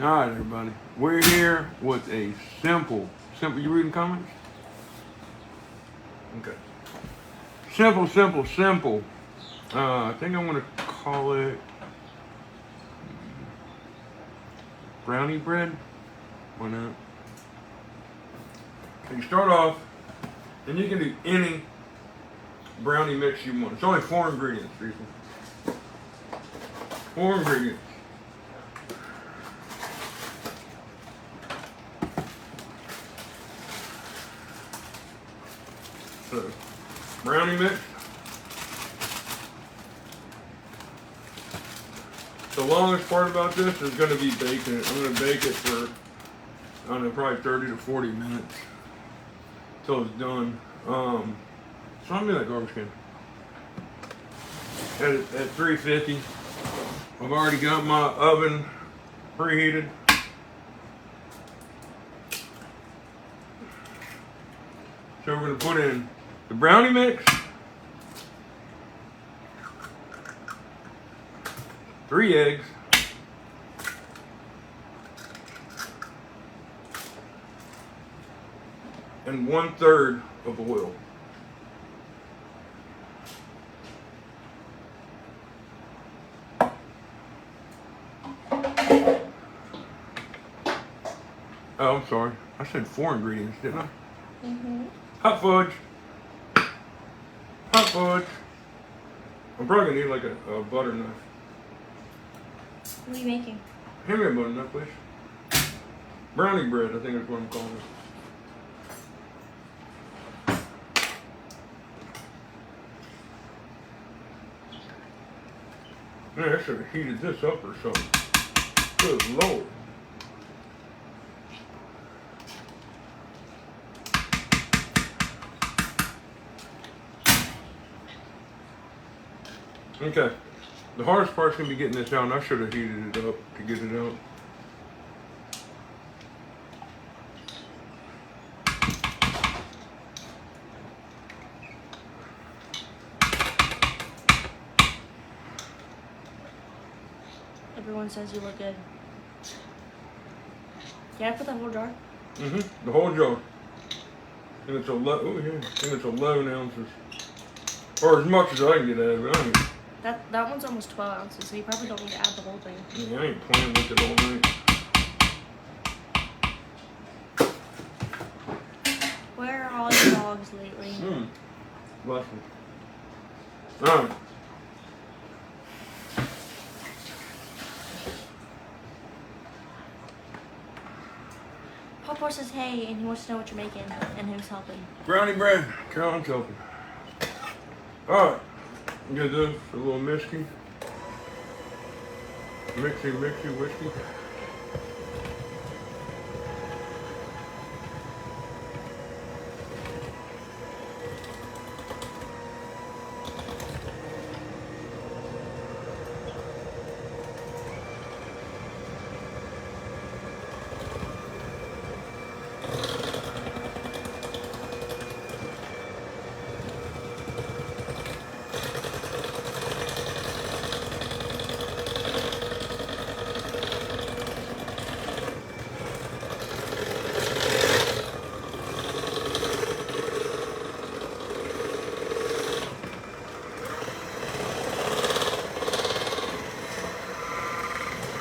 All right, everybody. We're here with a simple. You reading comments? Okay. Simple. I think I want to call it brownie bread. Why not? You start off, and you can do any brownie mix you want. It's only 4 ingredients, people. 4 ingredients. So, brownie mix. The longest part about this is going to be baking it. I'm going to bake it for, I don't know, probably 30 to 40 minutes until it's done. So I'm in that garbage can. At 350. I've already got my oven preheated. So we're going to put in the brownie mix, 3 eggs, and 1/3 of oil. Oh, I'm sorry. I said 4 ingredients, didn't I? Mm-hmm. Hot fudge. I'm probably gonna need like a butter knife. What are you making? Hand me a butter knife, please. Brownie bread, I think that's what I'm calling it. Man, I should have heated this up or something. Good Lord. Okay. The hardest part's gonna be getting this out, and I should have heated it up to get it out. Everyone says you look good. Can I put the whole jar? Mm-hmm. The whole jar. And it's 11 ounces. Or as much as I can get out of it. That one's almost 12 ounces, so you probably don't need to add the whole thing. Yeah, I ain't playing with it all night. Where are all your dogs lately? Bless them. Alright. Papa says hey, and he wants to know what you're making and who's helping. Brownie bread. Caroline's helping. Alright. I'm gonna do a little whiskey. Mixy whiskey.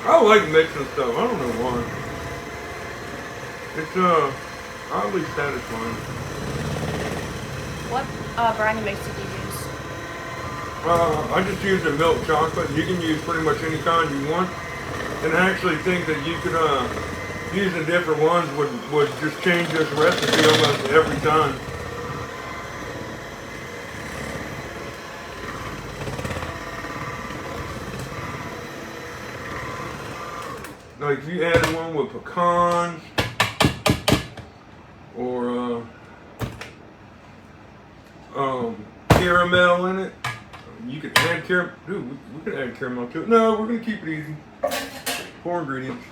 I like mixing stuff. I don't know why. It's oddly satisfying. What brownie mix did you use? I just use a milk chocolate. You can use pretty much any kind you want. And I actually think that you could using different ones would just change this recipe almost every time. Like if you add one with pecans or caramel in it, you could add caramel. Dude, we could add caramel to it. No, we're gonna keep it easy. 4 ingredients.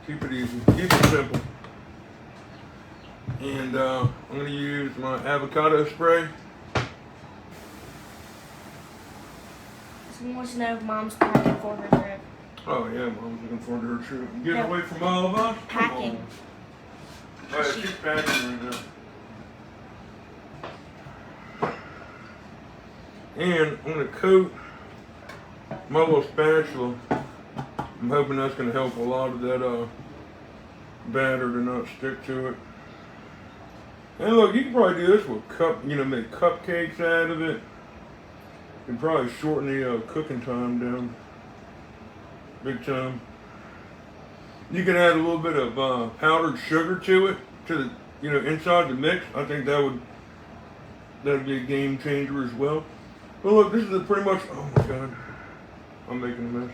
Keep it easy. Keep it simple. And I'm gonna use my avocado spray. Someone wants to know if Mom's packing for her trip. Oh yeah, Mom's looking forward to her trip. Getting Yeah. away from all of us? Come Packing. on. Oh, yeah, she's packing right now. And on the coat, my little spatula, I'm hoping that's going to help a lot of that batter to not stick to it. And look, you can probably do this with make cupcakes out of it. And probably shorten the cooking time down big time. You can add a little bit of powdered sugar to it, to the inside the mix. I think that'd be a game changer as well. But look, this is pretty much. Oh my God, I'm making a mess.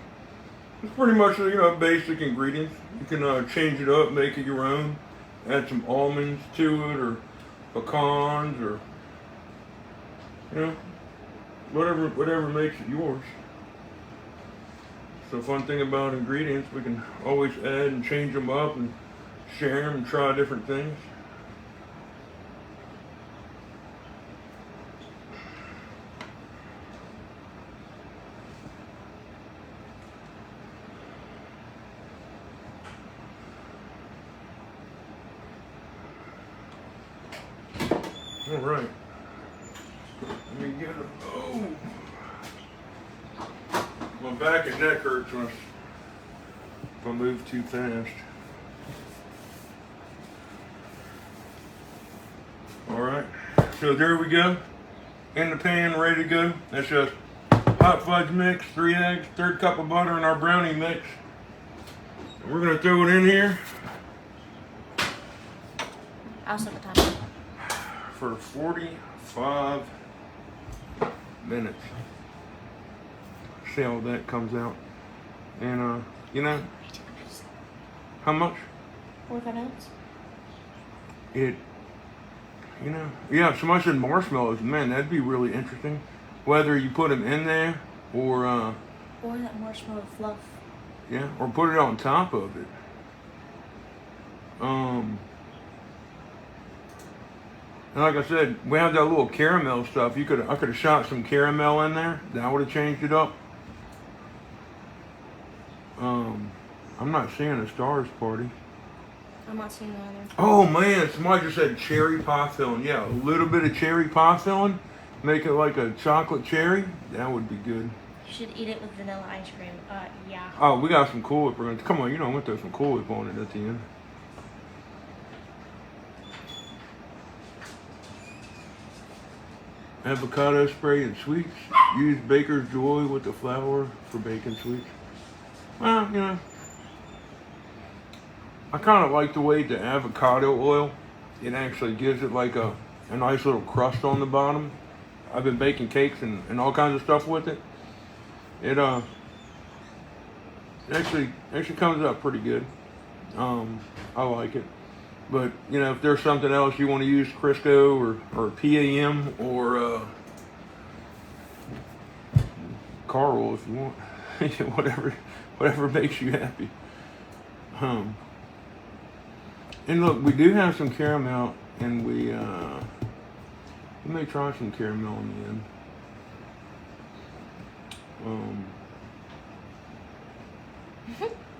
It's pretty much basic ingredients. You can change it up, make it your own. Add some almonds to it, or pecans, or whatever makes it yours. So the fun thing about ingredients, we can always add and change them up and share them and try different things. All right. Let me get it. Oh. My back and neck hurts if I move too fast. All right. So there we go. In the pan, ready to go. That's just hot fudge mix, 3 eggs, 1/3 cup of butter, and our brownie mix. And we're gonna throw it in here I'll set the timer. for 45 minutes. See how that comes out. And how much? 45 minutes. Yeah, somebody said marshmallows. Man, that'd be really interesting. Whether you put them in there or Or that marshmallow fluff. yeah, or put it on top of it. And like I said, we have that little caramel stuff. I could have shot some caramel in there. That would have changed it up. I'm not seeing a stars party. I'm not seeing that either. Oh man, somebody just said cherry pie filling. Yeah, a little bit of cherry pie filling. Make it like a chocolate cherry. That would be good. You should eat it with vanilla ice cream. Yeah. Oh, we got some Cool Whip. Come on, I'm gonna throw some Cool Whip on it at the end. Avocado spray and sweets. Use Baker's Joy with the flour for baking sweets. Well, I kind of like the way the avocado oil, it actually gives it like a nice little crust on the bottom. I've been baking cakes and all kinds of stuff with it. It actually comes out pretty good. I like it. But if there's something else you want to use, Crisco or PAM or car oil if you want, whatever makes you happy. And look, we do have some caramel, and we may try some caramel in the end.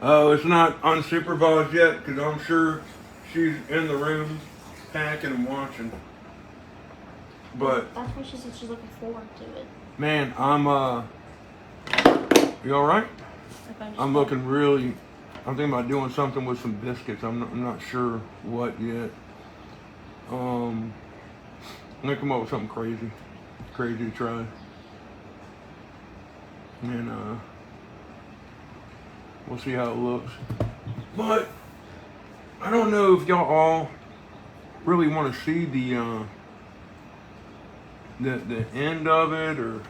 Oh, it's not unsupervised yet because I'm sure she's in the room packing and watching. But That's why she said she's looking forward to it. man, you all right? I'm thinking about doing something with some biscuits. I'm not sure what yet. I'm gonna come up with something crazy to try. And we'll see how it looks. But I don't know if y'all all really want to see the end of it or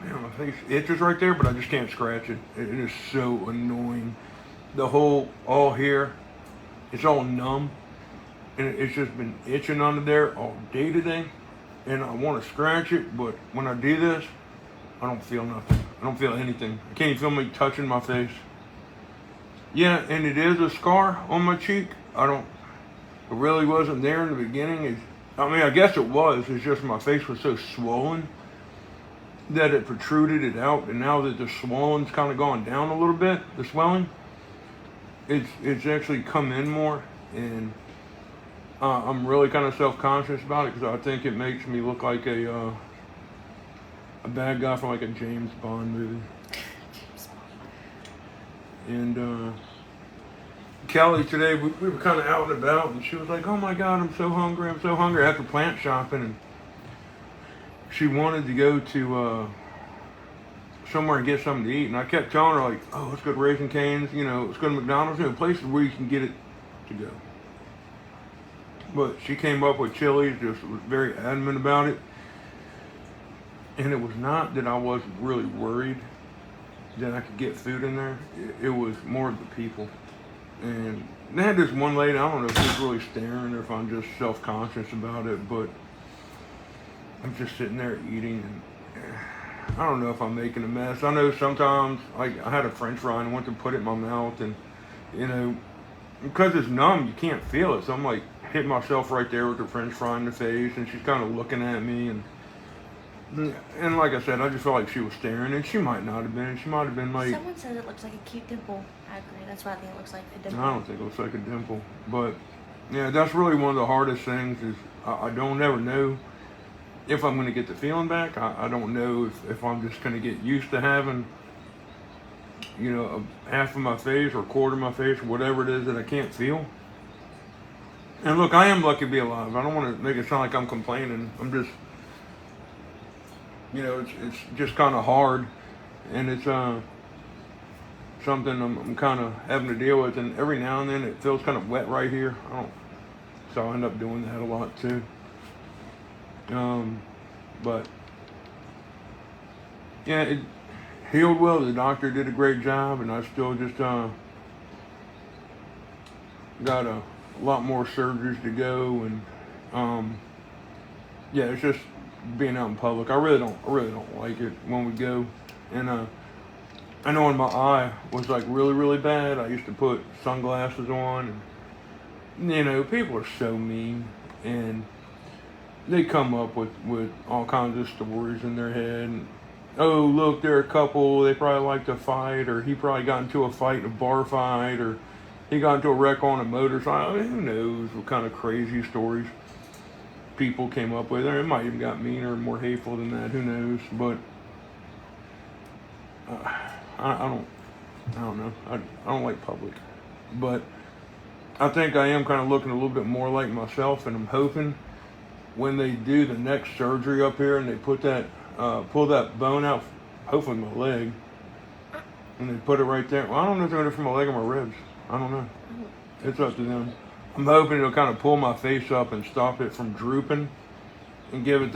my face itches right there, but I just can't scratch it. It is so annoying. All here, it's all numb, and it's just been itching under there all day today. And I want to scratch it, but when I do this, I don't feel nothing. I don't feel anything. I can't even feel me touching my face. Yeah, and it is a scar on my cheek. It really wasn't there in the beginning. I guess it was. It's just my face was so swollen. that it protruded it out, and now that the swellen's kind of gone down a little bit, the swelling, it's actually come in more, and I'm really kind of self-conscious about it because I think it makes me look like a bad guy from like a James Bond movie. And Kelly today, we were kind of out and about, and she was like, "Oh my God, I'm so hungry! I'm so hungry!" After plant shopping, and she wanted to go to somewhere and get something to eat, and I kept telling her like, "Oh, let's go to Raising Cane's, let's go to McDonald's, places where you can get it to go." But she came up with Chili's, just was very adamant about it, and it was not that I wasn't really worried that I could get food in there. It was more of the people. And they had this one lady, I don't know if she's really staring or if I'm just self-conscious about it, but I'm just sitting there eating, and I don't know if I'm making a mess. I know sometimes, like, I had a French fry and I went to put it in my mouth, and, because it's numb, you can't feel it. So I'm like hitting myself right there with the French fry in the face, and she's kind of looking at me, and like I said, I just felt like she was staring, and she might not have been. She might have been like... Someone says it looks like a cute dimple. I agree. That's why I think it looks like a dimple. I don't think it looks like a dimple. But, yeah, that's really one of the hardest things is I don't ever know if I'm going to get the feeling back. I don't know if I'm just going to get used to having, half of my face or a quarter of my face or whatever it is that I can't feel. And look, I am lucky to be alive. I don't want to make it sound like I'm complaining. I'm just... it's just kind of hard, and it's something I'm kind of having to deal with, and every now and then it feels kind of wet right here. So I end up doing that a lot too. But yeah, it healed well. The doctor did a great job, and I still just got a lot more surgeries to go, and yeah, it's just being out in public. I really don't like it when we go. And I know when my eye was like really, really bad, I used to put sunglasses on, and people are so mean, and they come up with all kinds of stories in their head. And, oh, look, they're a couple, they probably like to fight, or he probably got into a fight, a bar fight, or he got into a wreck on a motorcycle. Who knows what kind of crazy stories people came up with, or it might even got meaner and more hateful than that. Who knows? But I don't know. I don't like public, but I think I am kind of looking a little bit more like myself, and I'm hoping when they do the next surgery up here and they put that pull that bone out, hopefully my leg, and they put it right there. Well, I don't know if they're going to do it for my leg or my ribs. I don't know. It's up to them. I'm hoping it'll kind of pull my face up and stop it from drooping and give it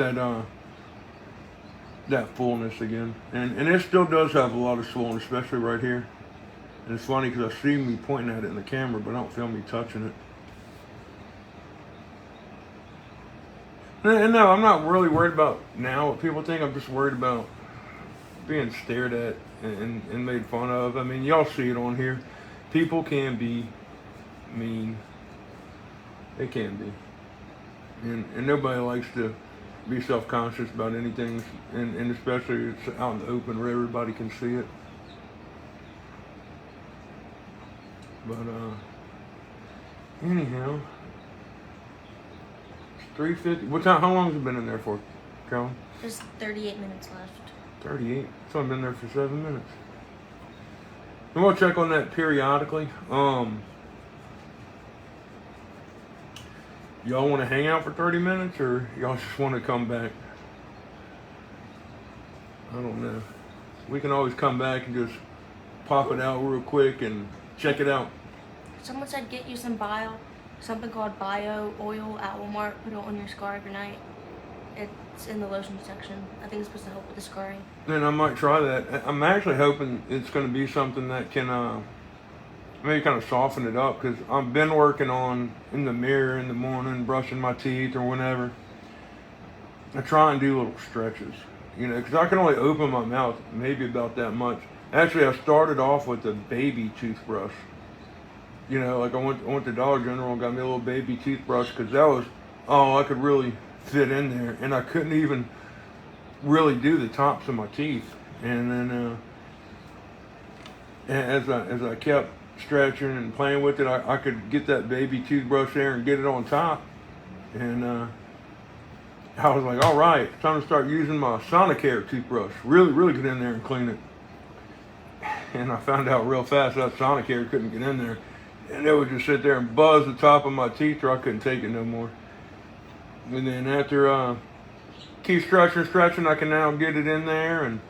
that fullness again. And it still does have a lot of swelling, especially right here. And it's funny because I see me pointing at it in the camera, but I don't feel me touching it. And no, I'm not really worried about now what people think. I'm just worried about being stared at and made fun of. I mean, y'all see it on here. People can be mean. They can be. And nobody likes to be self-conscious about anything, and especially it's out in the open where everybody can see it. But anyhow, it's 3:50. What time? How long has it been in there for, Carolyn? There's 38 minutes left. 38. So I've been there for 7 minutes. And we'll check on that periodically. Y'all want to hang out for 30 minutes, or y'all just want to come back? I don't know. We can always come back and just pop it out real quick and check it out. Someone said get you something called bio oil at Walmart. Put it on your scar every night. It's in the lotion section. I think it's supposed to help with the scarring. Then I might try that. I'm actually hoping it's going to be something that can maybe kind of soften it up, because I've been working on in the mirror in the morning, brushing my teeth or whenever. I try and do little stretches, because I can only open my mouth maybe about that much. Actually, I started off with a baby toothbrush. Like I went to Dollar General and got me a little baby toothbrush, because that was all I could really fit in there, and I couldn't even really do the tops of my teeth. And then as I kept stretching and playing with it, I could get that baby toothbrush there and get it on top. And I was like, all right, it's time to start using my Sonicare toothbrush. Really get in there and clean it. And I found out real fast that Sonicare couldn't get in there. And it would just sit there and buzz the top of my teeth, or I couldn't take it no more. And then after keep stretching, I can now get it in there, and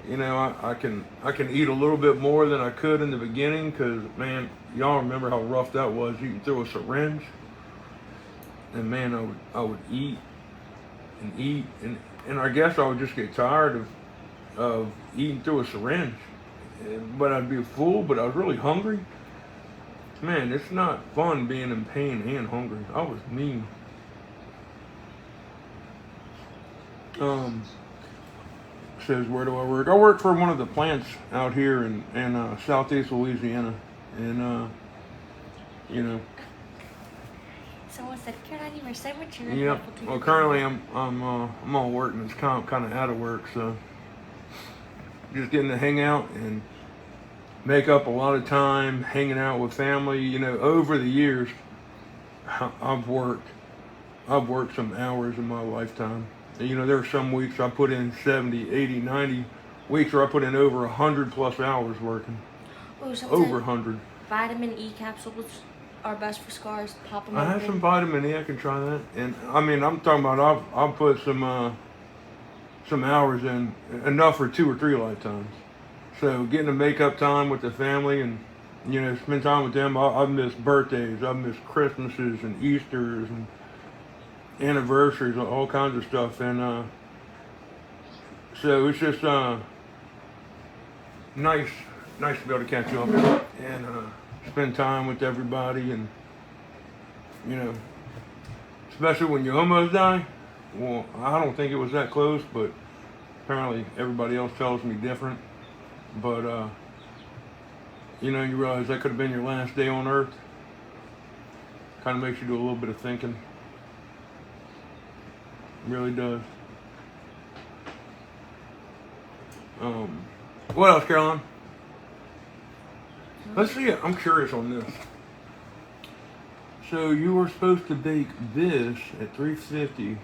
you know I can eat a little bit more than I could in the beginning, because man, y'all remember how rough that was eating through a syringe. And man, I would eat and eat, and I guess I would just get tired of eating through a syringe. But I'd be full, but I was really hungry. Man, it's not fun being in pain and hungry. I was mean. Says, where do I work? I work for one of the plants out here in southeast Louisiana. And, you know. Someone said, "Can I even say what you're Yep. Well, currently I'm on work, and it's kind of out of work, so just getting to hang out and make up a lot of time hanging out with family. You know, over the years, I've worked some hours in my lifetime. You know, there are some weeks I put in 70, 80, 90 weeks where I put in over 100 plus hours working. Oh, over 100. Vitamin E capsules are best for scars. Pop them I have some vitamin E. I can try that. And I mean, I'm talking about I'll put some hours in, enough for 2 or 3 lifetimes. So getting to make up time with the family and, you know, spend time with them. I've missed birthdays, I've missed Christmases and Easters and anniversaries, all kinds of stuff. And so it's just nice to be able to catch up and spend time with everybody. And, you know, especially when you almost die. Well, I don't think it was that close, but apparently everybody else tells me different. But, you know, you realize that could have been your last day on Earth. Kind of makes you do a little bit of thinking. It really does. What else, Caroline? Let's see. I'm curious on this. So you were supposed to bake this at 350.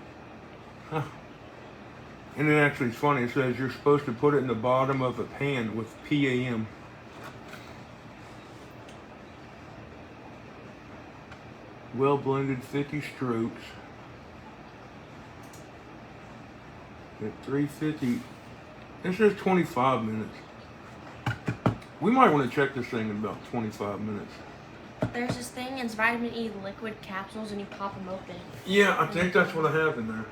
Huh. And it actually is funny. It says you're supposed to put it in the bottom of a pan with PAM. Well blended 50 strokes. At 350. It says 25 minutes. We might want to check this thing in about 25 minutes. There's this thing, it's vitamin E liquid capsules, and you pop them open. Yeah, I think that's what I have in there.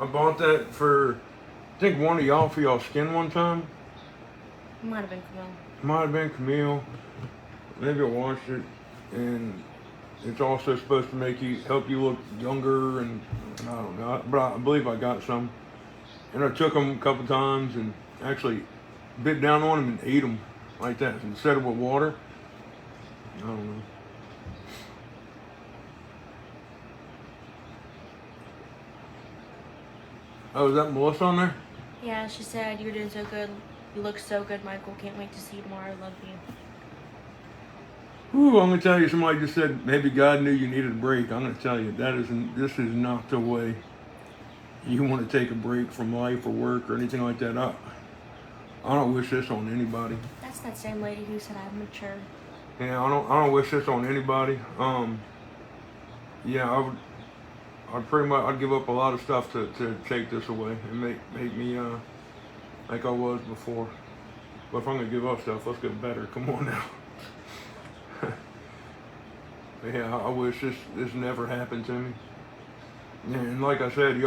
I bought that for, I think one of y'all for y'all skin one time. It might have been Camille. Might have been Camille. Maybe I watched it. And it's also supposed to help you look younger, and I don't know. But I believe I got some. And I took them a couple times and actually bit down on them and ate them like that instead of with water. I don't know. Oh, is that Melissa on there? Yeah, she said, "You're doing so good. You look so good, Michael. Can't wait to see you tomorrow. Love you." Ooh, I'm gonna tell you. Somebody just said maybe God knew you needed a break. I'm gonna tell you this is not the way you want to take a break from life or work or anything like that. I don't wish this on anybody. That's that same lady who said I'm mature. Yeah, I don't wish this on anybody. Yeah, I'd give up a lot of stuff to take this away and make me like I was before. But if I'm gonna give up stuff, let's get better. Come on now. Yeah, I wish this never happened to me. Yeah, and like I said,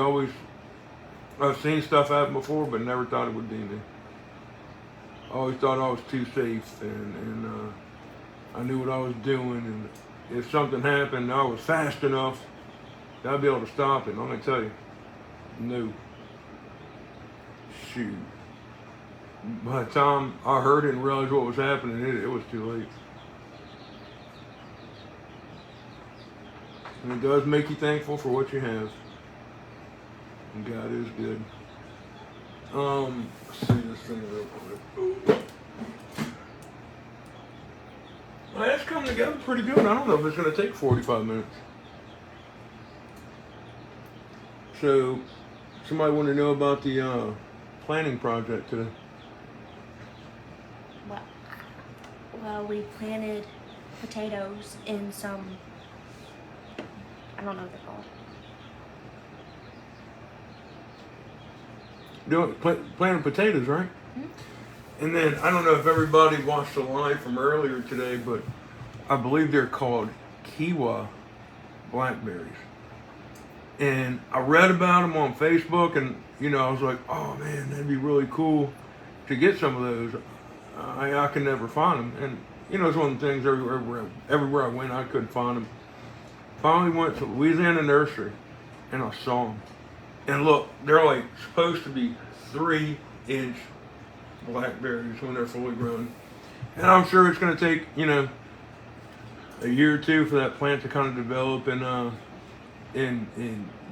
I've seen stuff happen before, but never thought it would be me. I always thought I was too safe, and I knew what I was doing, and if something happened, I was fast enough that I'd be able to stop it. And I'm gonna tell you, no. Shoot. By the time I heard it and realized what was happening, it was too late. And it does make you thankful for what you have. And God is good. Let's see this thing real quick. Well, that's coming together pretty good. I don't know if it's going to take 45 minutes. So, somebody want to know about the planning project today? Well, we planted potatoes in some, I don't know what they're called. Planting potatoes, right? Mm-hmm. And then, I don't know if everybody watched the live from earlier today, but I believe they're called Kiwa blackberries. And I read about them on Facebook, and I was like, oh man, that'd be really cool to get some of those. I can never find them, and it's one of the things everywhere I went, I couldn't find them. Finally went to Louisiana Nursery, and I saw them. And look, they're like supposed to be 3-inch blackberries when they're fully grown. And I'm sure it's going to take a year or two for that plant to kind of develop and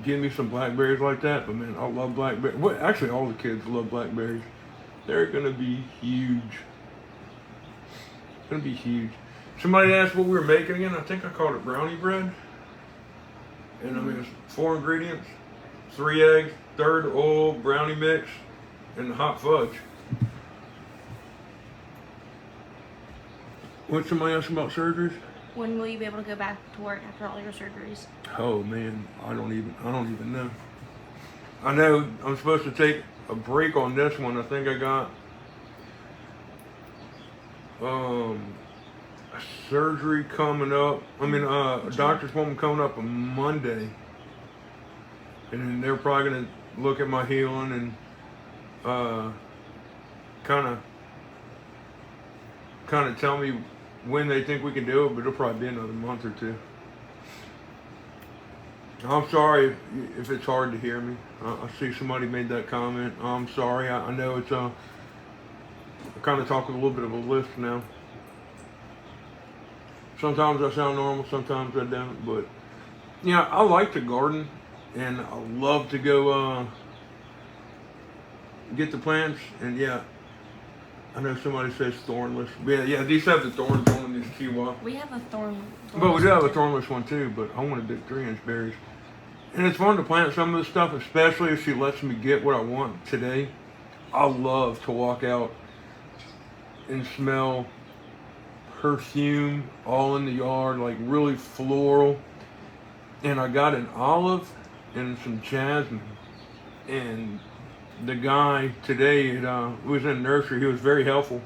give me some blackberries like that. But man, I love blackberries. Well, actually, all the kids love blackberries. They're gonna be huge. Gonna be huge. Somebody asked what we were making again. I think I called it brownie bread. And I mean, it's 4 ingredients: 3 eggs, third oil, brownie mix, and hot fudge. What somebody asked about surgeries? When will you be able to go back to work after all your surgeries? Oh man, I don't even know. I know I'm supposed to take a break on this one. I think I got a surgery coming up. I mean, a doctor's appointment coming up on Monday, and then they're probably gonna look at my healing and kind of tell me when they think we can do it, but it'll probably be another month or two. I'm sorry if it's hard to hear me. I see somebody made that comment. I'm sorry. I know it's I kind of talk with a little bit of a lisp now. Sometimes I sound normal, sometimes I don't. But yeah, I like to garden, and I love to go get the plants. And yeah, I know somebody says thornless. Yeah, these have the thorns on them, these kiwi. We have a thorn. But we do have a thornless one too, but I want to do 3-inch berries. And it's fun to plant some of this stuff, especially if she lets me get what I want today. I love to walk out and smell perfume all in the yard, like really floral. And I got an olive and some jasmine. And the guy today was in the nursery. He was very helpful,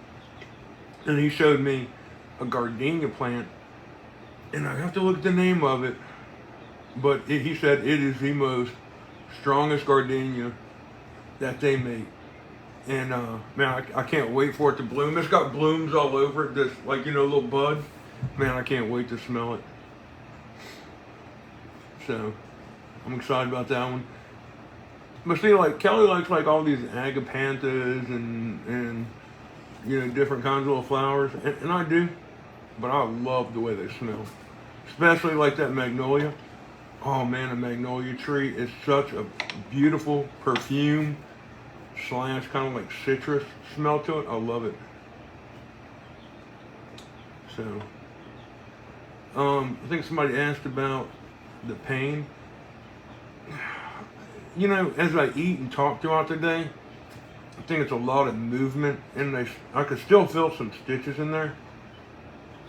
and he showed me a gardenia plant, and I have to look at the name of it, but he said it is the most strongest gardenia that they make. And man, I can't wait for it to bloom. It's got blooms all over it, just like little buds. Man, I can't wait to smell it. So I'm excited about that one. But see, like Kelly likes like all these agapanthus and different kinds of little flowers, and I do, but I love the way they smell, especially like that magnolia. Oh man, a magnolia tree is such a beautiful perfume / kind of like citrus smell to it. I love it. So, I think somebody asked about the pain. As I eat and talk throughout the day, I think it's a lot of movement, and I could still feel some stitches in there.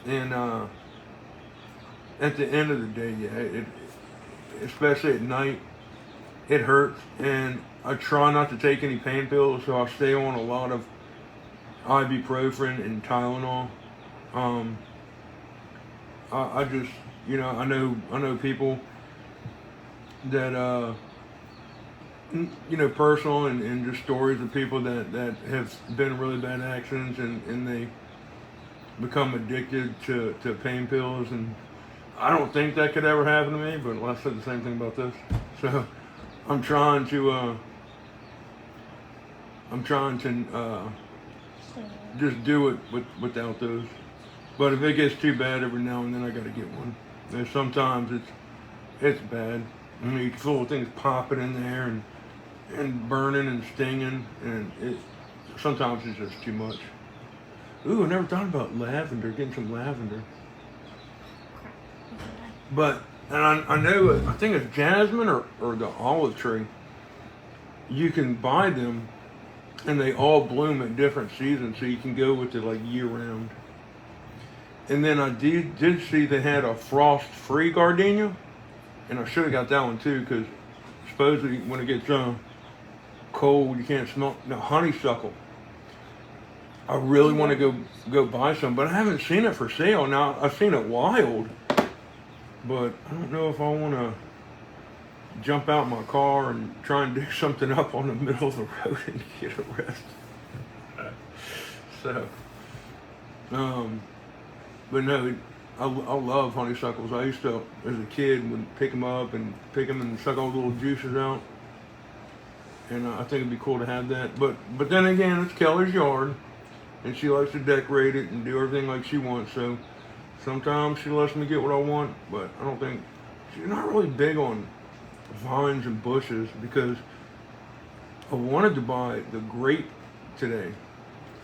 And at the end of the day, yeah, especially at night, it hurts. And I try not to take any pain pills, so I stay on a lot of ibuprofen and Tylenol. I just, I know people that personal and just stories of people that have been in really bad accidents and they become addicted to pain pills. And I don't think that could ever happen to me, but I said the same thing about this. So I'm trying to just do it without those. But if it gets too bad every now and then, I gotta get one. And sometimes it's bad. You can feel things popping in there, and burning and stinging, and sometimes it's just too much. Ooh, I never thought about lavender, getting some lavender. But, and I know, I think it's jasmine or the olive tree. You can buy them, and they all bloom at different seasons, so you can go with it like year round. And then I did see they had a frost-free gardenia, and I should have got that one too, because supposedly when it gets cold, you can't smell. No, honeysuckle. I really want to go buy some, but I haven't seen it for sale. Now I've seen it wild, but I don't know if I want to jump out my car and try and do something up on the middle of the road and get arrested. So, but no, I love honeysuckles. I used to, as a kid, would pick them up and suck all the little juices out. And I think it'd be cool to have that. But then again, it's Kelly's yard, and she likes to decorate it and do everything like she wants. So sometimes she lets me get what I want, but I don't think, she's not really big on vines and bushes, because I wanted to buy the grape today.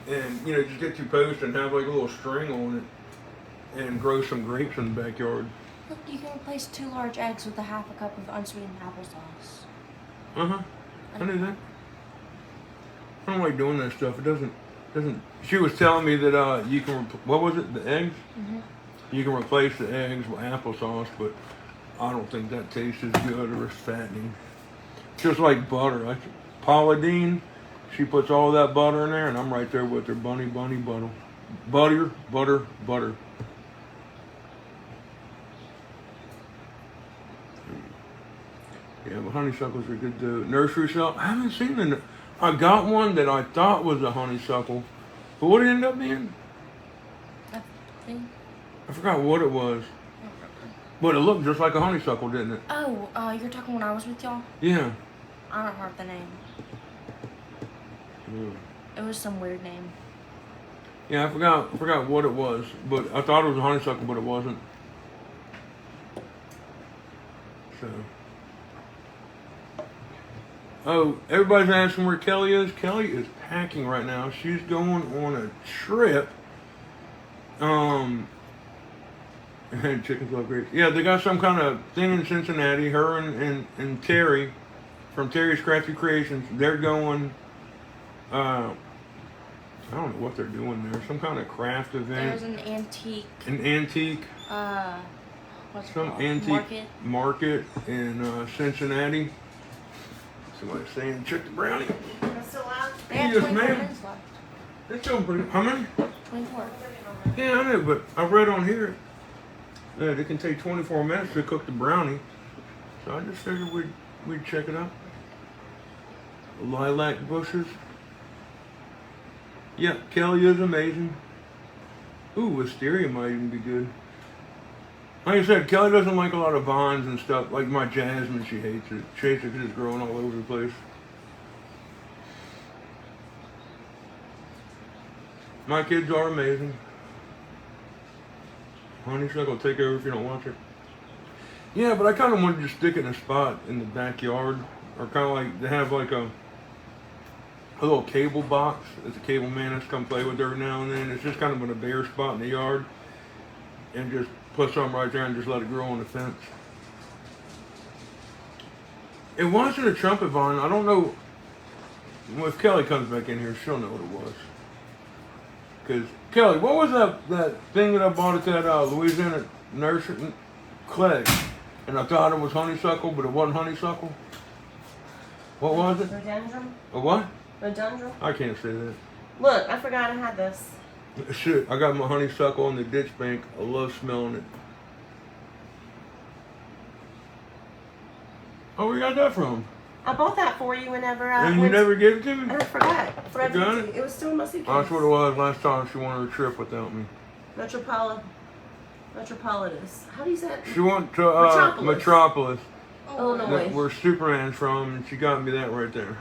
And, just get 2 posts and have like a little string on it and grow some grapes in the backyard. Look, you can replace 2 large eggs with a half a cup of unsweetened applesauce. Uh-huh. I knew that. I don't like doing that stuff. It doesn't. She was telling me that you can. What was it? The eggs. Mm-hmm. You can replace the eggs with applesauce, but I don't think that tastes as good or as fattening. Just like butter. Paula Deen, she puts all that butter in there, and I'm right there with her. Bunny, butter. Butter. Yeah, but honeysuckles are good too. Nursery sale. I haven't seen them. I got one that I thought was a honeysuckle, but what did it end up being? I forgot what it was. But it looked just like a honeysuckle, didn't it? Oh, you're talking when I was with y'all? Yeah. I don't remember the name. It was some weird name. Yeah, I forgot what it was, but I thought it was a honeysuckle, but it wasn't. So. Oh, everybody's asking where Kelly is. Kelly is packing right now. She's going on a trip. And chickens look great. Yeah, they got some kind of thing in Cincinnati. Her and Terry from Terry's Crafty Creations. They're going. I don't know what they're doing there. Some kind of craft event. There's an antique. What's it some called? antique market in Cincinnati. Somebody's saying, check the brownie. That's still out? They have Yes, 24 ma'am. minutes left. It's still pretty. How many? 24. Yeah, I know, but I read on here that it can take 24 minutes to cook the brownie. So I just figured we'd check it out. Lilac bushes. Yeah, Kelly is amazing. Ooh, wisteria might even be good. Like I said, Kelly doesn't like a lot of vines and stuff. Like my jasmine, she hates it. She hates it because it's growing all over the place. My kids are amazing. Honeysuckle, take over if you don't want it. Yeah, but I kind of wanted to stick it in a spot in the backyard. Or kind of like, they have like a little cable box that the cable man has to come play with every now and then. It's just kind of in a bare spot in the yard. And just put something right there and just let it grow on the fence. It wasn't a trumpet vine. I don't know. Well, if Kelly comes back in here, she'll know what it was. Because, Kelly, what was that thing that I bought at that Louisiana nursery? Clay. And I thought it was honeysuckle, but it wasn't honeysuckle. What was it? Rhododendron? A what? Rhododendron? I can't say that. Look, I forgot I had this. Shit, I got my honeysuckle in the ditch bank. I love smelling it. Oh, where you got that from? I bought that for you whenever I And you never gave it to me? I forgot. You got it? It was still in my suitcase. Oh, that's what it was last time she went on a trip without me. Metropolitan. How do you say it? She went to Metropolis. Illinois. Where Superman's from, and she got me that right there.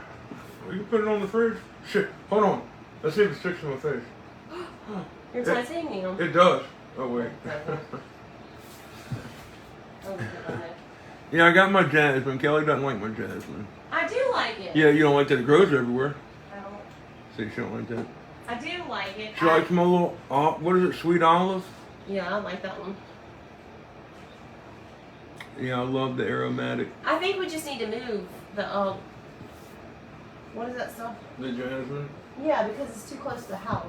Oh, you put it on the fridge? Shit, hold on. Let's see if it sticks to my face. You're titanium. It does. Oh, wait. Oh, God. Yeah, I got my jasmine. Kelly doesn't like my jasmine. I do like it. Yeah, you don't like that it grows everywhere. I don't. See, she don't like that. I do like it. She likes my little, what is it, sweet olive? Yeah, I like that one. Yeah, I love the aromatic. I think we just need to move the what is that stuff? The jasmine. Yeah, because it's too close to the house.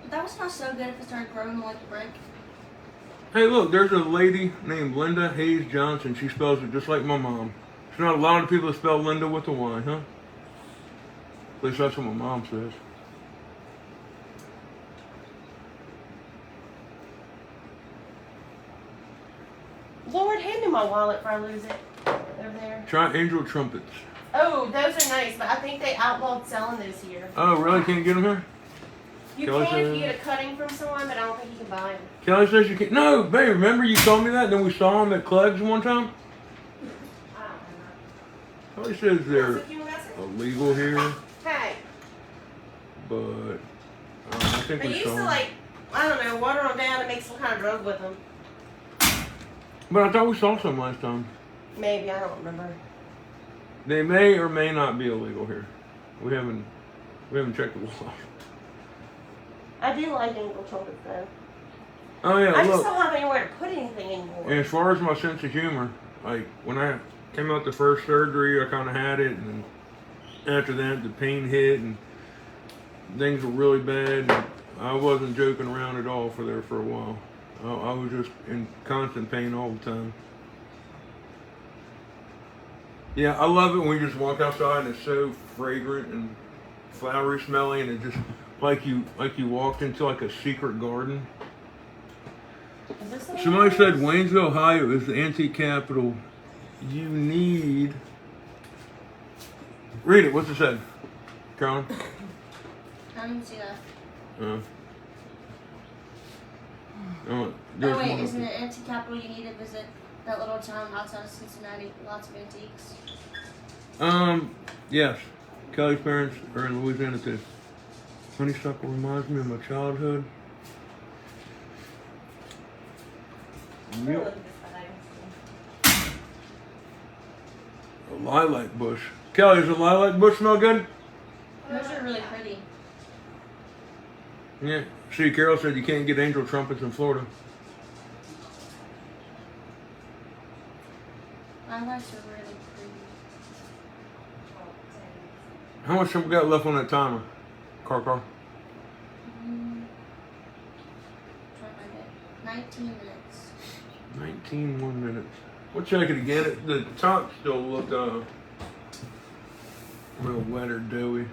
But that would smell so good if it started growing like a brick. Hey, look, there's a lady named Linda Hayes Johnson. She spells it just like my mom. There's not a lot of people that spell Linda with a Y, huh? At least that's what my mom says. Lord, hand me my wallet before I lose it. Over there. Try angel trumpets. Oh, those are nice, but I think they outlawed selling those here. Oh, really? Can't get them here? You Kelly can if says- you get a cutting from someone, but I don't think you can buy them. Kelly says you can't. No, babe, remember you told me that? Then we saw them at Clegg's one time? I don't Kelly says they're remember. So you want to- illegal here, Hey, but I think they we used saw to them. like, I don't know, water them down and make some kind of drug with them. But I thought we saw some last time. Maybe, I don't remember. They may or may not be illegal here. We haven't checked the law. I do like angel trumpets though. Oh yeah, I just look. don't have anywhere to put anything anymore. And as far as my sense of humor, like when I came out the first surgery, I kind of had it, and then after that, the pain hit, and things were really bad. And I wasn't joking around at all for a while. I was just in constant pain all the time. Yeah, I love it when we just walk outside and it's so fragrant and flowery smelling, and it just like you walked into like a secret garden. Is this the one? Somebody said Waynesville, Ohio is the antique capital. You need. Read it. What's it say? Carolyn? I didn't see that. Oh, Oh wait, isn't it antique capital? You need to visit that little town outside of Cincinnati. Lots of antiques. Yes. Kelly's parents are in Louisiana too. Honeysuckle reminds me of my childhood. Look Yep. at this bag. A lilac bush. Kelly, does a lilac bush smell good? Those are really pretty. Yeah. See, Carol said you can't get angel trumpets in Florida. Lilacs are really pretty. How much have we got left on that timer? Car. Try to find it. 19 minutes. 19 more minutes. We'll check it again. The top still looked real wet or doughy.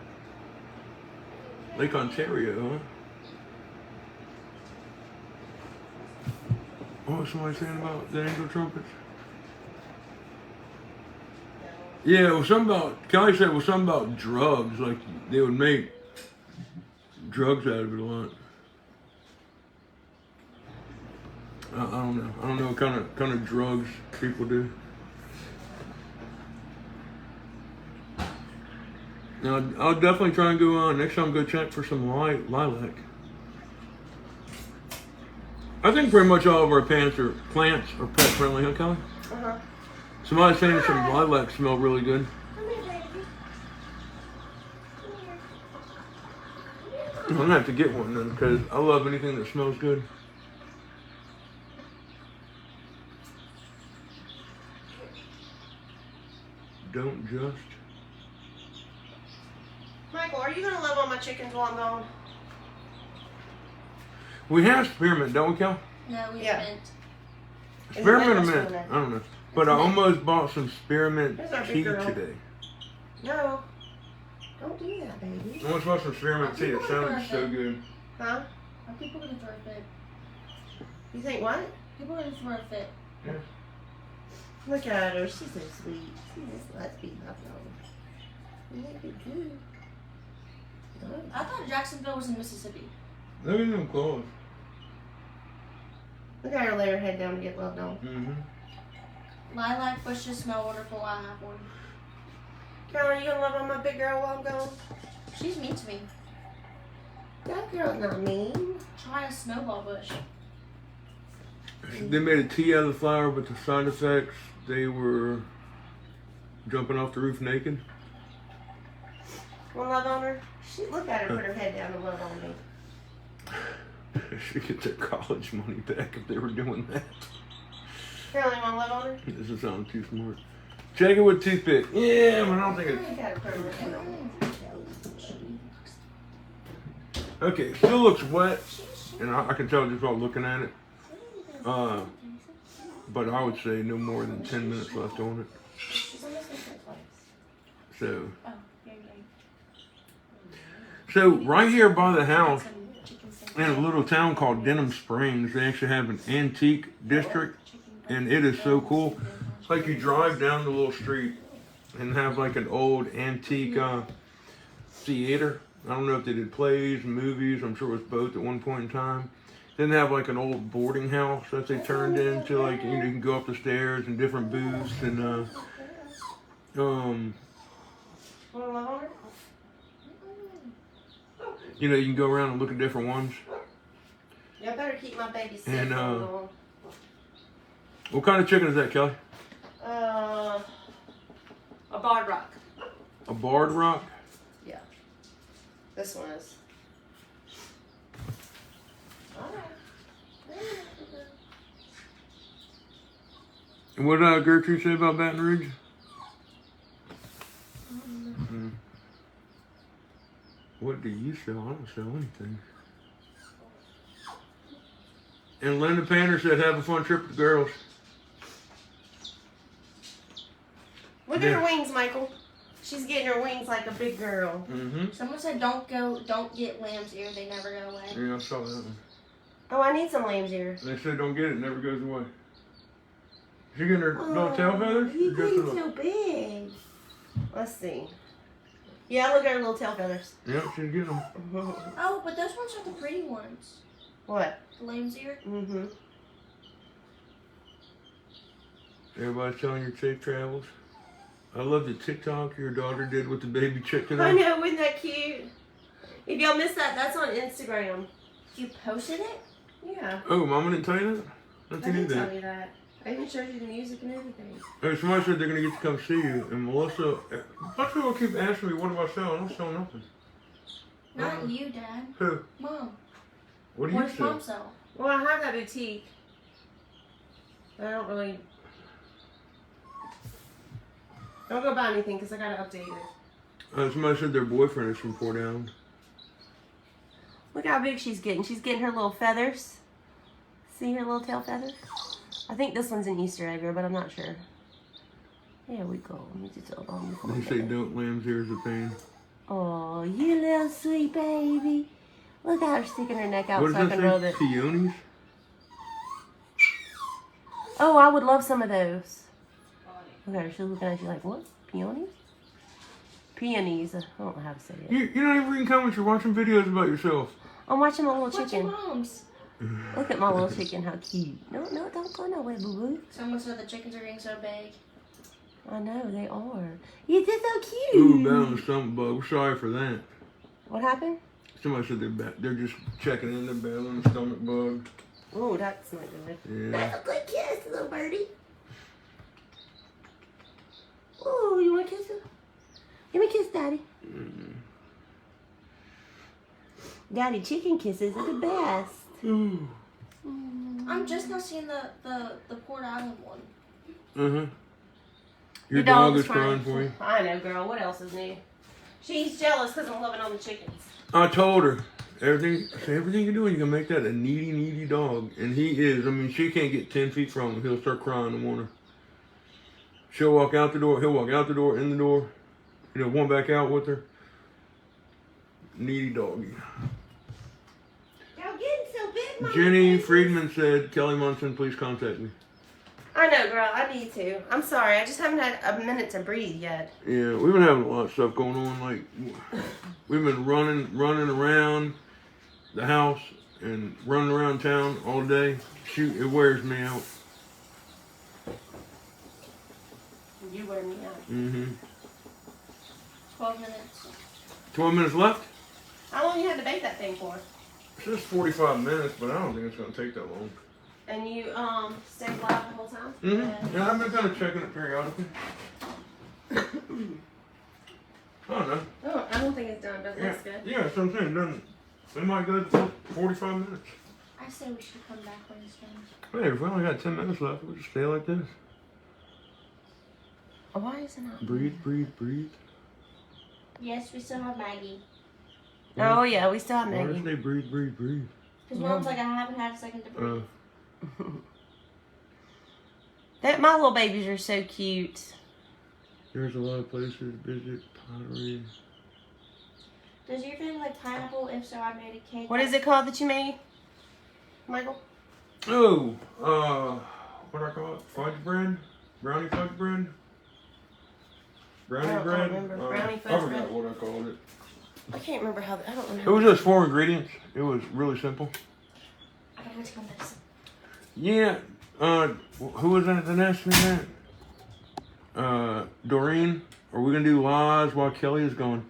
Lake Ontario, huh? What was somebody saying about the angel trumpets? Yeah, it was something about, Kelly said it was something about drugs, like they would make drugs out of it a lot. I don't know. I don't know what kind of drugs people do. Now, I'll definitely try and go next time. Go check for some lilac. I think pretty much all of our plants are pet friendly, huh, Kelly? Uh-huh. Somebody's saying some lilacs smell really good. Come here, baby. I'm gonna have to get one then, because I love anything that smells good. Don't just. Michael, are you gonna love all my chickens while I'm gone? We have spearmint, don't we, Kel? No, we Yeah. haven't. Spearmint or mint or mint? spearmint? I don't know. But I almost bought some spearmint There's our big tea girl. today. No. Don't do that, baby. I almost bought some spearmint tea. It sounded so good. Huh? Are people gonna throw a fit? You think what? People are gonna throw a fit. Yeah. Look at her. She's so sweet. She just lets me love her. Make it good. I thought Jacksonville was in Mississippi. Look at them clothes. Look at her lay her head down to get loved on. Mm-hmm. Lilac bushes smell wonderful. I have one. Carol, are you gonna love on my big girl while I'm gone? She's mean to me. That girl's not mean. Try a snowball bush. They made a tea out of the flower, but the side effects, they were Jumping off the roof naked. Want to love on her? Look at her put her head down and love on me. Should get their college money back if they were doing that. Apparently, want to love on her? This doesn't sound too smart. Check it with toothpick. Yeah, but I don't think You gotta put her head on me. Okay, still looks wet, and I can tell just by looking at it. But I would say no more than 10 minutes left on it. So right here by the house, in a little town called Denham Springs, they actually have an antique district, and it is so cool. It's like you drive down the little street and have like an old antique theater. I don't know if they did plays, movies. I'm sure it was both at one point in time. Then they have like an old boarding house that they turned into, like, you know, you can go up the stairs and different booths and you know, you can go around and look at different ones. Y'all better keep my baby safe. And what kind of chicken is that, Kelly? A barred rock. A barred rock? Yeah. This one is. And what did Gertrude say about Baton Rouge? What do you sell? I don't sell anything. And Linda Panner said, have a fun trip with the girls. Look at her wings, Michael. She's getting her wings like a big girl. Mm-hmm. Someone said don't get lamb's ear, they never go away. Yeah, I saw that one. Oh, I need some lamb's ear. They said don't get it, it never goes away. Is she getting her little tail feathers? He's getting so big. Let's see. Yeah, look at her little tail feathers. Yep, she's getting them. Oh, but those ones are the pretty ones. What? The lamb's ear? Mm-hmm. Everybody's telling your safe travels. I love the TikTok your daughter did with the baby chicken. I know, isn't that cute? If y'all missed that, that's on Instagram. You posted it? Yeah. Oh, Mama didn't tell you that? I didn't tell you that. I even showed you the music and everything. Hey, somebody said they're going to get to come see you. And Melissa, lots of people keep asking me, what do I sell? I don't sell nothing. Not you, Dad. Who? Mom. What do you What does sell? Mom sell? Well, I have that boutique. I don't really... Don't go buy anything because I got to update it. Somebody said their boyfriend is from Port Allen. Look how big she's getting. She's getting her little feathers. See her little tail feathers? I think this one's an Easter egg, but I'm not sure. There we go. Let me just hold on. They say don't lamb's ears a pain. Oh, you little sweet baby. Look at her sticking her neck out What so I does can that rub say? it. Peonies? Oh, I would love some of those. Look at her. She's looking at you like, what? Peonies? Peonies. I don't know how to say it. You're not even reading comments. You're watching videos about yourself. I'm watching my little What's your chicken. mom's? Look at my little chicken. How cute. No, don't go nowhere, boo-boo. Someone said the chickens are getting so big. I know, they are. You're just so cute. Ooh, bad on the stomach bug. We're sorry for that. What happened? Somebody said they're just checking in. They're battling the stomach bug. Oh, that's not good. Yeah. That's a good kiss, little birdie. Oh, you want to kiss her? Give me a kiss, Daddy. Daddy, chicken kisses are the best. I'm just not seeing the Port Island one. Uh-huh. Your dog is crying crying for you. I know, girl. What else is new? She's jealous because I'm loving on the chickens. I told her, everything you're doing, you're going to make that a needy dog. And he is. I mean, she can't get 10 feet from him. He'll start crying in the morning. She'll walk out the door. He'll walk out the door, in the door. You know, one back out with her. Needy doggy. Y'all getting so big, Mama. Jenny Friedman said, Kelly Munson, please contact me. I know, girl. I need to. I'm sorry. I just haven't had a minute to breathe yet. Yeah, we've been having a lot of stuff going on. Like, we've been running around the house and running around town all day. Shoot, it wears me out. You wear me out. Mm-hmm. 12 minutes. 12 minutes left? How long you had to bake that thing for? It's just 45 minutes, but I don't think it's going to take that long. And you stayed live the whole time? Mm-hmm. Yeah, I've been kind of checking it periodically. I don't know. Oh, I don't think it's done, but it Yeah, looks good. yeah, that's what I'm saying. Doesn't we might go for 45 minutes. I say we should come back when it's done. Hey, if we only got 10 minutes left, we'll just stay like this. Why is it not? Breathe, breathe, breathe. Yes, we still have Maggie. Oh yeah, we still have Why does Maggie. they breathe, breathe, breathe? Because Mom's like, I haven't had a second to breathe. My little babies are so cute. There's a lot of places to visit. Pottery. Does your family like pineapple? If so, I made a cake. What is it called that you made, Michael? Oh, what do I call it? Fudge bread? Brownie fudge bread? Brownie I don't bread? remember. Brownie fudge I forgot bread? what I called it. I can't remember how. I don't It remember. was just 4 ingredients. It was really simple. I don't want to go next. Yeah, who was that that asked me that? Doreen, are we gonna do lives while Kelly is gone?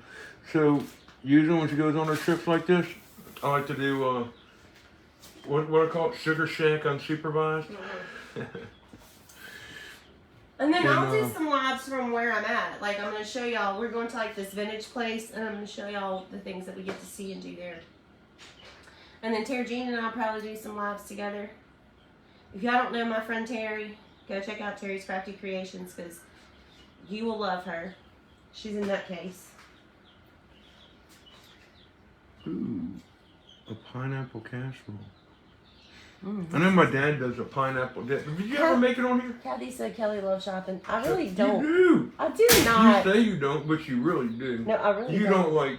So, usually when she goes on her trips like this, I like to do, what I call it, Sugar Shack unsupervised. And then I'll do And, some lives from where I'm at. Like I'm gonna show y'all. We're going to like this vintage place, and I'm gonna show y'all the things that we get to see and do there. And then Tara Jean and I'll probably do some lives together. If y'all don't know my friend Terry, go check out Terry's Crafty Creations because you will love her. She's a nutcase. Ooh, a pineapple casserole. I know my dad does a pineapple dip. Did you ever make it on here? Kathy said Kelly loves shopping. I really You don't. do. I do not. You say you don't, but you really do. No, I really You don't. don't like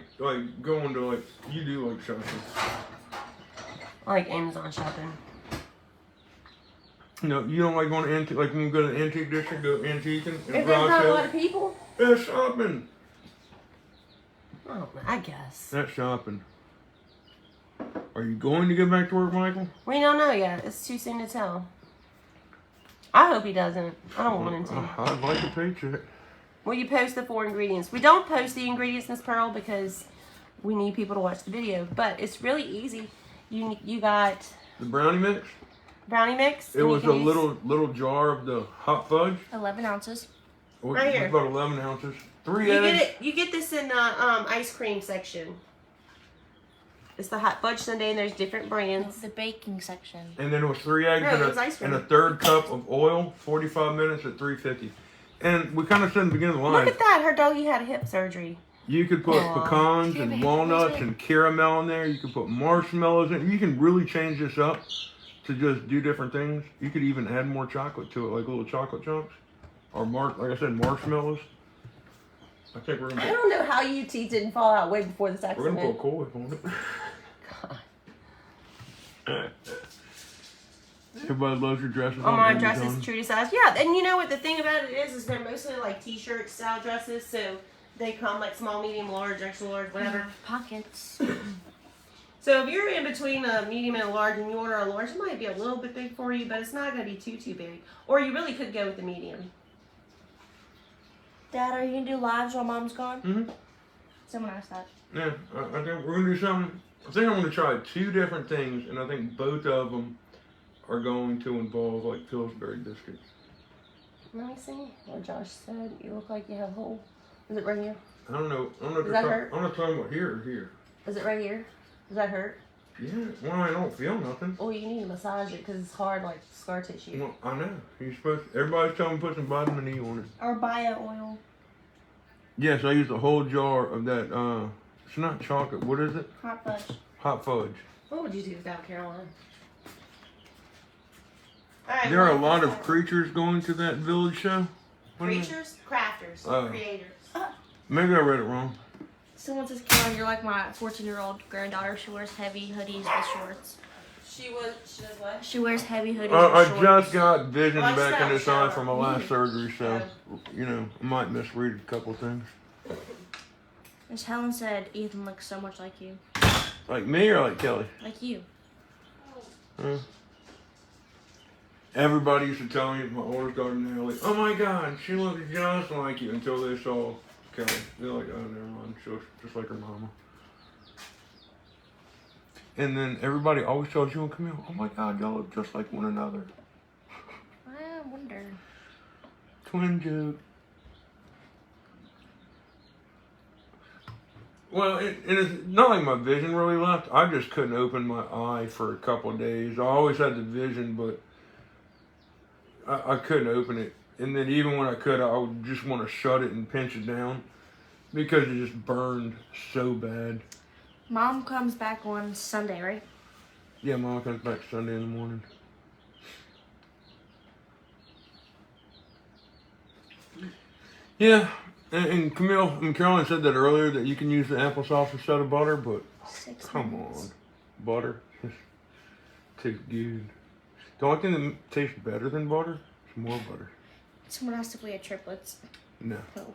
going to like, you do like shopping. I like Amazon shopping. No, you don't like going to antique, like when you go to the antique district, go antiquing If and there's garage not a lot sale. of people, Yeah, shopping. I don't know. I guess. That's shopping. Are you going to get back to work, Michael? We don't know yet. It's too soon to tell. I hope he doesn't. I don't want him to. I'd like a paycheck. Will you post the 4 ingredients? We don't post the ingredients, Miss Pearl, because we need people to watch the video. But it's really easy. You got The brownie mix. brownie mix. It and you was a can use- little jar of the hot fudge. 11 ounces. Right here. About 11 ounces. 3 You eggs. get it. You get this in the ice cream section. It's the hot fudge sundae, and there's different brands. The baking section. And then it was 3 eggs No, it was ice cream. and a third cup of oil. 45 minutes at 350. And we kind of said in the beginning of the Look line, at that. Her doggy had hip surgery. you could put Aw. pecans Here, and babe, walnuts here's it. and caramel in there. You could put marshmallows in. You can really change this up to just do different things. You could even add more chocolate to it, like little chocolate chunks, or like I said, marshmallows. I think we're I gonna don't know how UT didn't fall out way before this we're gonna accident. put Cool Whip on it. Everybody loves your dresses. Oh, on my Amazon. dress is true to size. Yeah, and you know what the thing about it is they're mostly like t-shirt style dresses, so they come like small, medium, large, extra large, whatever. Pockets. So if you're in between a medium and a large and you order a large, it might be a little bit big for you, but it's not going to be too big. Or you really could go with the medium. Dad, are you going to do lives while Mom's gone? Mm-hmm. Someone asked that. Yeah, I think we're gonna do something. I think I'm gonna try 2 different things, and I think both of them are going to involve like Pillsbury biscuits. Let me see what Josh said. You look like you have a hole. Is it right here? I don't know. I'm not. Does that hurt? I'm not talking about here or here. Is it right here? Does that hurt? Yeah. Well, I don't feel nothing. Oh, you need to massage it because it's hard, like scar tissue. Well, I know. You're supposed. Everybody's telling me to put some vitamin E on it. Or bio oil. Yes, I used a whole jar of that. It's not chocolate. What is it? Hot fudge. Hot fudge. What would you do without Caroline? All right, There are a lot of creatures going to that village show. What is it? creatures, crafters, Oh. creators. Maybe I read it wrong. Someone says, Caroline, you're like my 14-year-old granddaughter. She wears heavy hoodies with shorts. She does what? She wears heavy hoodies I with shorts. just got vision Well, I just back got in a this eye shower. from my last surgery, so you know I might misread a couple things. Miss Helen said Ethan looks so much like you. Like me or like Kelly? Like you. Everybody used to tell me, my oldest daughter now, like, oh my God, she looks just like you, until they saw Kelly. They're like, oh, never mind, she looks just like her mama. And then everybody always tells you and Camille, oh my God, y'all look just like one another. I wonder. Twin joke. Well, and it's not like my vision really left. I just couldn't open my eye for a couple of days. I always had the vision, but I couldn't open it. And then even when I could, I would just want to shut it and pinch it down because it just burned so bad. Mom comes back on Sunday, right? Yeah, Mom comes back Sunday in the morning. Yeah, and Camille and Carolyn said that earlier that you can use the applesauce instead of butter, but 6 come minutes. on, butter tastes good. The only thing that tastes better than butter is more butter. Someone asked if we had triplets. No, No.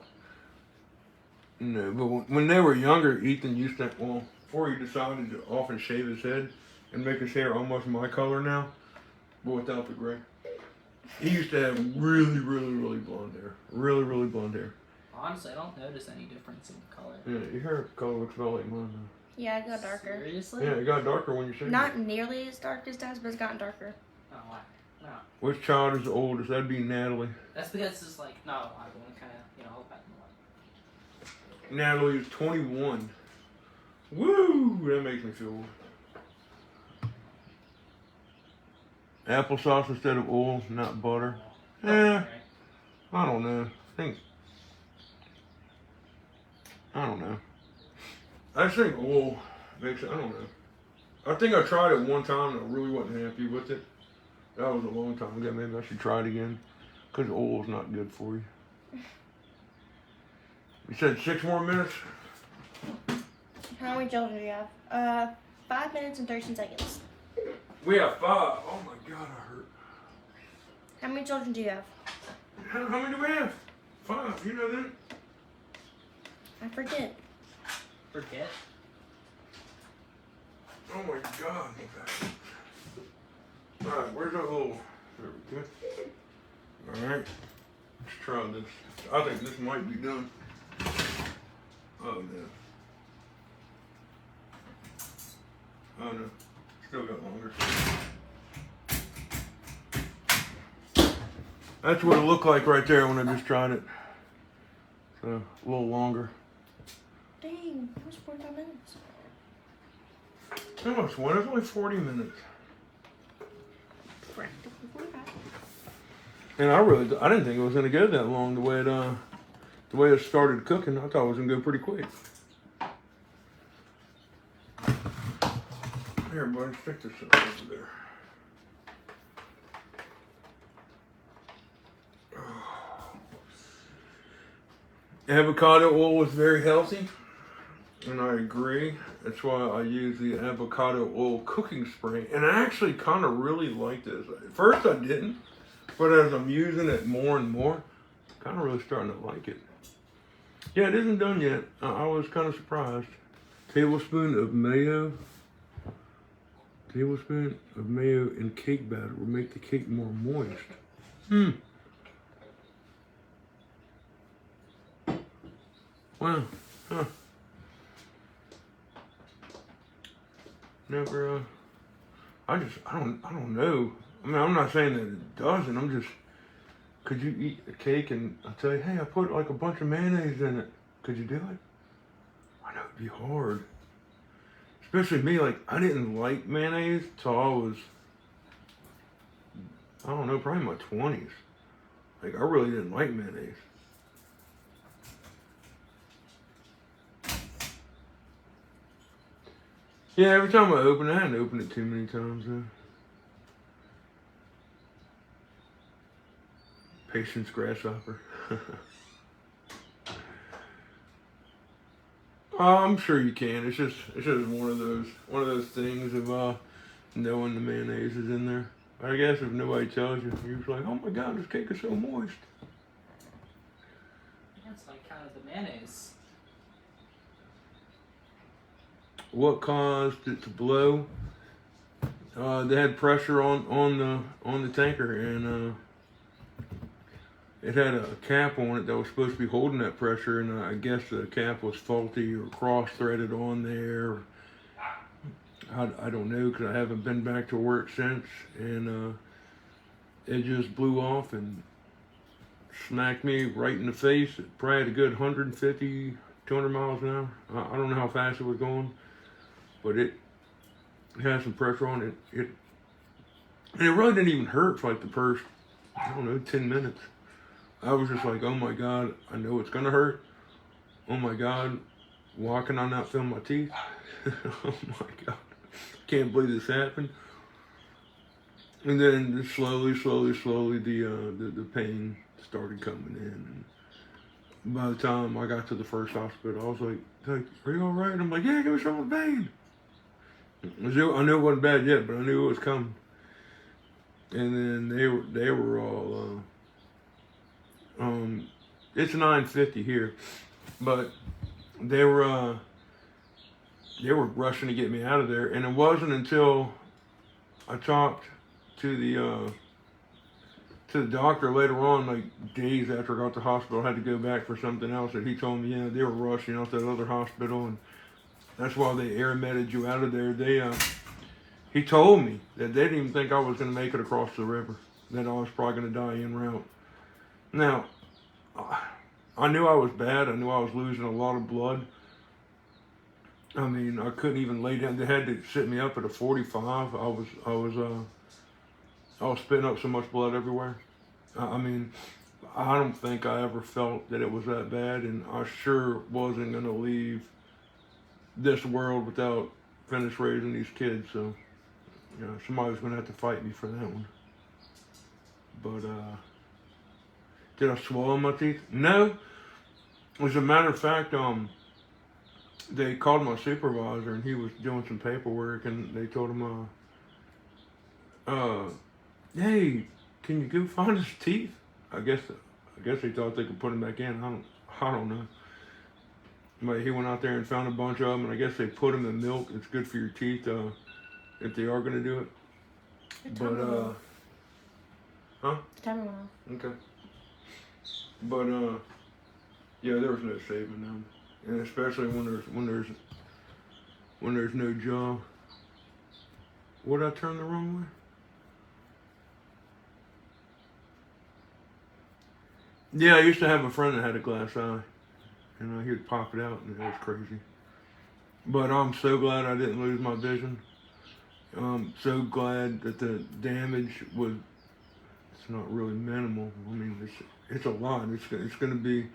no. But when they were younger, Ethan used to, well, before he decided to often shave his head and make his hair almost my color now, but without the gray. He used to have really, really, really blonde hair. Really, really blonde hair. Honestly, I don't notice any difference in color. Yeah, your hair color looks about like mine now. Yeah, it got darker. Seriously? Yeah, it got darker when you shaved Not it. nearly as dark as Dad's, but it's gotten darker. Oh, wow. No. Which child is the oldest? That'd be Natalie. That's because it's like not a lot of one kind of, you know, all back in the light. Natalie is 21. Woo! That makes me feel old. Applesauce instead of oil, not butter. Yeah, I don't know. I don't know. I just think oil makes it, I don't know. I think I tried it one time and I really wasn't happy with it. That was a long time ago. Maybe I should try it again. Because oil's not good for you. You said 6 more minutes? How many children do you have? 5 minutes and 13 seconds. We have 5. Oh my God, I hurt. How many children do you have? How many do we have? 5. You know that? I forget. Forget? Oh my God. Alright, where's our little... There we go. Alright. Let's try this. I think this might be done. Oh no. Oh no. Still got longer. That's what it looked like right there when I just tried it. So, a little longer. Dang, that was 45 minutes. Almost one. It's only 40 minutes. Practically 45. And I didn't think it was gonna go that long. The way it started cooking, I thought it was gonna go pretty quick. Here, buddy, stick this up over there. Avocado oil is very healthy, and I agree. That's why I use the avocado oil cooking spray, and I actually kind of really like this. At first I didn't, but as I'm using it more and more, I'm kind of really starting to like it. Yeah, it isn't done yet. I was kind of surprised. Tablespoon of mayo. Tablespoon of mayo and cake batter will make the cake more moist. Wow. Huh. Never, I don't know. I mean, I'm not saying that it doesn't. I'm just, could you eat a cake and I tell you, hey, I put like a bunch of mayonnaise in it. Could you do it? I know it'd be hard. Especially me, like, I didn't like mayonnaise till I was, I don't know, probably in my 20s. Like, I really didn't like mayonnaise. Yeah, every time I open it, I hadn't opened it too many times, though. Patience grasshopper. I'm sure you can. It's just one of those things of knowing the mayonnaise is in there. I guess if nobody tells you, you're just like, oh my God, this cake is so moist. Yeah, it's like kind of the mayonnaise. What caused it to blow? They had pressure on the tanker, and it had a cap on it that was supposed to be holding that pressure, and I guess the cap was faulty or cross-threaded on there. I don't know, because I haven't been back to work since, and it just blew off and smacked me right in the face. It probably had a good 150, 200 miles an hour. I don't know how fast it was going, but it had some pressure on it. And it really didn't even hurt for like the first, I don't know, 10 minutes. I was just like, oh my God, I know it's gonna hurt. Oh my God, why can I not feel my teeth? Oh my God, can't believe this happened. And then just slowly, the pain started coming in. And by the time I got to the first hospital, I was like, are you all right? And I'm like, yeah, give me some of the pain. I knew it wasn't bad yet, but I knew it was coming. And then they were all, it's 9:50 here, but they were rushing to get me out of there. And it wasn't until I talked to the doctor later on, like days after I got to the hospital, I had to go back for something else, that he told me, yeah, they were rushing out to that other hospital, and that's why they air-medded you out of there. He told me that they didn't even think I was going to make it across the river, that I was probably going to die en route. Now, I knew I was bad. I knew I was losing a lot of blood. I mean, I couldn't even lay down. They had to sit me up at a 45. I was spitting up so much blood everywhere. I mean, I don't think I ever felt that it was that bad, and I sure wasn't going to leave this world without finish raising these kids. So, you know, somebody was going to have to fight me for that one. But, did I swallow my teeth? No. As a matter of fact, they called my supervisor, and he was doing some paperwork, and they told him, hey, can you go find his teeth? I guess they thought they could put him back in. I don't know. But he went out there and found a bunch of them, and I guess they put them in milk. It's good for your teeth, if they are going to do it. But, huh? The timer went off. Okay. But, yeah, there was no saving them. And especially when there's no jaw. Would I turn the wrong way? Yeah, I used to have a friend that had a glass eye, and he would pop it out, and it was crazy. But I'm so glad I didn't lose my vision. I'm so glad that the damage was, it's not really minimal. I mean, it's a lot. It's going to be,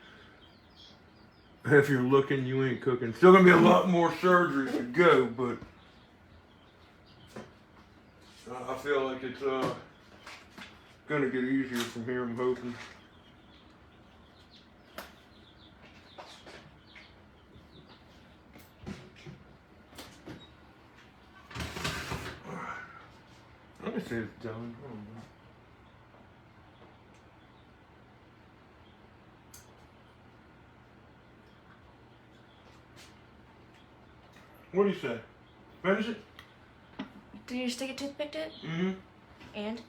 if you're looking, you ain't cooking. Still going to be a lot more surgery to go, but I feel like it's going to get easier from here, I'm hoping. Let me see if it's done. I don't know. What do you say? Finish it? Did you stick a toothpick to it? Mm-hmm. And?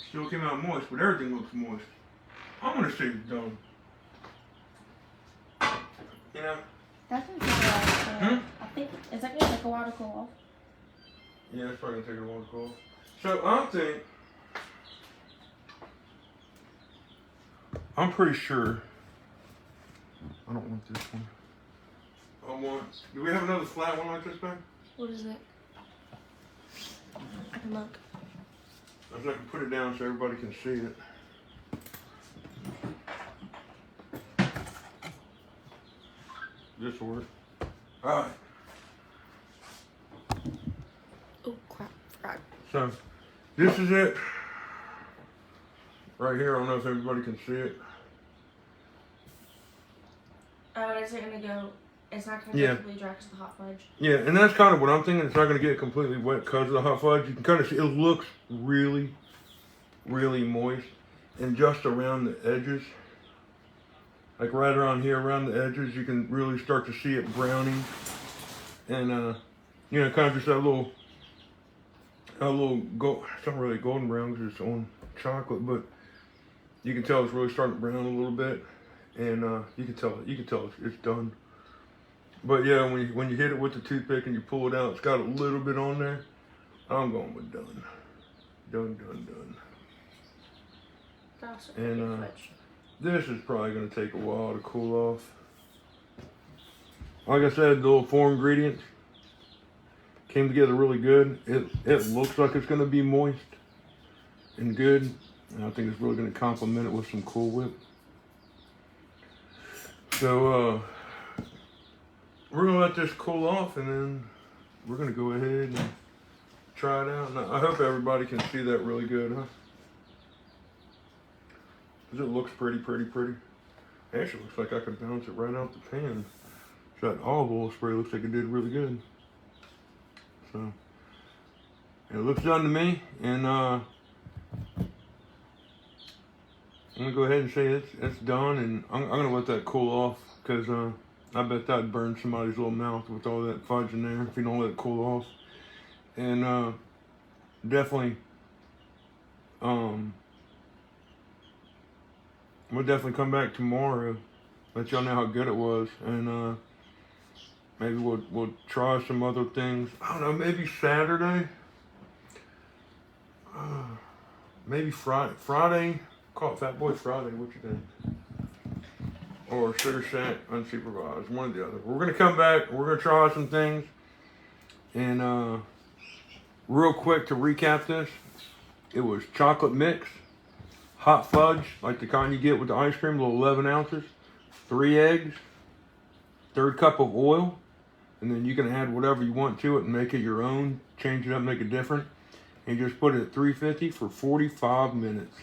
Still came out moist, but everything looks moist. I'm gonna say it's done. You know? That's gonna take a while. I think, is that gonna take a while to cool off? Yeah, it's probably gonna take a while to cool. So I'm pretty sure. I don't want this one. Do we have another flat one like this back? What is it? I can look. I was like, I can put it down so everybody can see it. This will work. Alright. Oh crap, forgot. So, this is it. Right here, I don't know if everybody can see it. Oh, is it gonna go? It's not gonna Yeah. go completely dry because of the hot fudge. Yeah, and that's kind of what I'm thinking. It's not going to get completely wet because of the hot fudge. You can kind of see it looks really, really moist. And just around the edges, like right around here, around the edges, you can really start to see it browning. And, you know, kind of just that little gold, it's not really golden brown because it's on chocolate, but you can tell it's really starting to brown a little bit. And you can tell it's done. But yeah, when you hit it with the toothpick and you pull it out, it's got a little bit on there. I'm going with done. Done. That's And this is probably going to take a while to cool off. like I said, the little 4 ingredients came together really good. It looks like it's going to be moist and good. And I think it's really going to complement it with some Cool Whip. So we're going to let this cool off, and then we're going to go ahead and try it out. And I hope everybody can see that really good, huh? Because it looks pretty. Actually, looks like I could bounce it right out the pan. So that olive oil spray looks like it did really good. So it looks done to me, and I'm gonna go ahead and say it's done, and I'm gonna let that cool off, because I bet that'd burn somebody's little mouth with all that fudge in there if you don't let it cool off. And definitely, we'll definitely come back tomorrow, let y'all know how good it was, and maybe we'll try some other things. I don't know, maybe Saturday, maybe Friday. Call it Fat Boy Friday. What you think? Or Sugar Shack unsupervised. One or the other. We're gonna come back. We're gonna try some things, and real quick to recap this, it was chocolate mix, hot fudge, like the kind you get with the ice cream, little 11 ounces, 3 eggs, 1/3 cup of oil, and then you can add whatever you want to it and make it your own, change it up, make it different, and just put it at 350 for 45 minutes.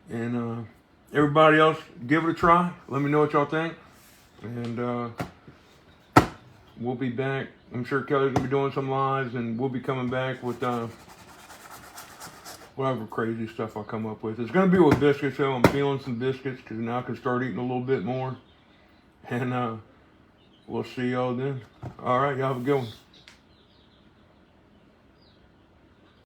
And everybody else, give it a try. Let me know what y'all think, and we'll be back. I'm sure Kelly's gonna be doing some lives, and we'll be coming back with whatever crazy stuff I come up with. It's gonna be with biscuits, though. I'm feeling some biscuits, because now I can start eating a little bit more. And we'll see y'all then. All right, y'all have a good one.